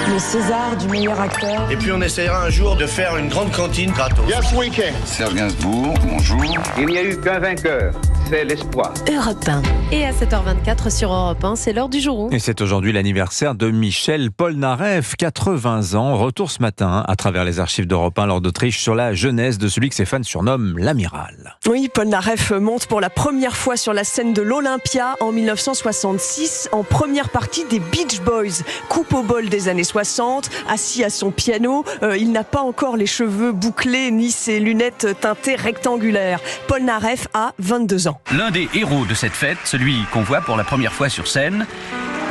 Le César du meilleur acteur. Et puis on essaiera un jour de faire une grande cantine gratos. Yes, we can. Serge Gainsbourg, bonjour. Il n'y a eu qu'un vainqueur, c'est l'espoir. Europe 1. Et à 7h24 sur Europe 1, c'est l'heure du jour. Et c'est aujourd'hui l'anniversaire de Michel Polnareff, 80 ans. Retour ce matin à travers les archives d'Europe 1 lors d'Autriche sur la jeunesse de celui que ses fans surnomment l'amiral. Oui, Polnareff monte pour la première fois sur la scène de l'Olympia en 1966 en première partie des Beach Boys. Coupe au bol des années 60, assis à son piano. Il n'a pas encore les cheveux bouclés ni ses lunettes teintées rectangulaires. Polnareff a 22 ans. L'un des héros de cette fête, celui qu'on voit pour la première fois sur scène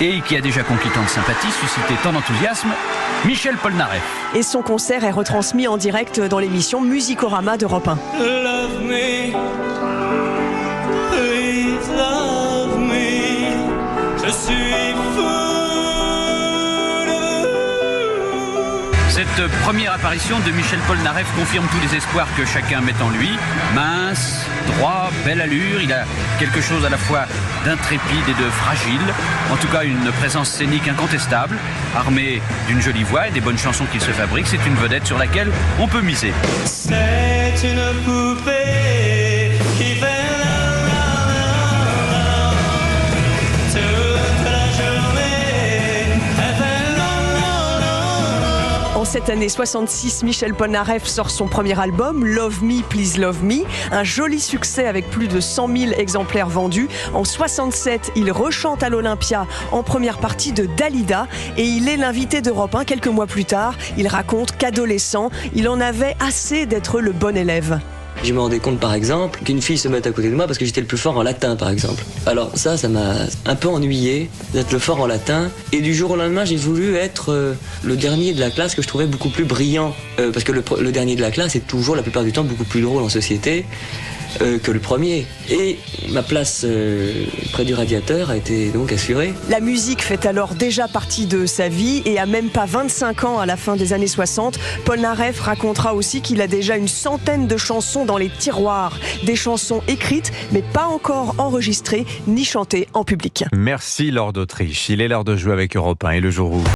et qui a déjà conquis tant de sympathie, suscité tant d'enthousiasme, Michel Polnareff. Et son concert est retransmis en direct dans l'émission Musicorama d'Europe 1. Love me, please love me, je suis fou de vous. Cette première apparition de Michel Polnareff confirme tous les espoirs que chacun met en lui. Mince, droit, belle allure, il a quelque chose à la fois d'intrépide et de fragile. En tout cas, une présence scénique incontestable, armé d'une jolie voix et des bonnes chansons qu'il se fabrique. C'est une vedette sur laquelle on peut miser. C'est une poupée qui fait En cette année 66, Michel Polnareff sort son premier album, Love Me, Please Love Me. Un joli succès avec plus de 100 000 exemplaires vendus. En 67, il rechante à l'Olympia en première partie de Dalida et il est l'invité d'Europe 1 quelques mois plus tard. Il raconte qu'adolescent, il en avait assez d'être le bon élève. Je me rendais compte par exemple qu'une fille se mette à côté de moi parce que j'étais le plus fort en latin par exemple. Alors ça m'a un peu ennuyé d'être le fort en latin et du jour au lendemain j'ai voulu être le dernier de la classe que je trouvais beaucoup plus brillant parce que le dernier de la classe est toujours la plupart du temps beaucoup plus drôle en société que le premier. Et ma place près du radiateur a été donc assurée. La musique fait alors déjà partie de sa vie et à même pas 25 ans à la fin des années 60, Polnareff racontera aussi qu'il a déjà une centaine de chansons dans les tiroirs. Des chansons écrites mais pas encore enregistrées ni chantées en public. Merci Laure d'Autriche. Il est l'heure de jouer avec Europe 1 et le jour où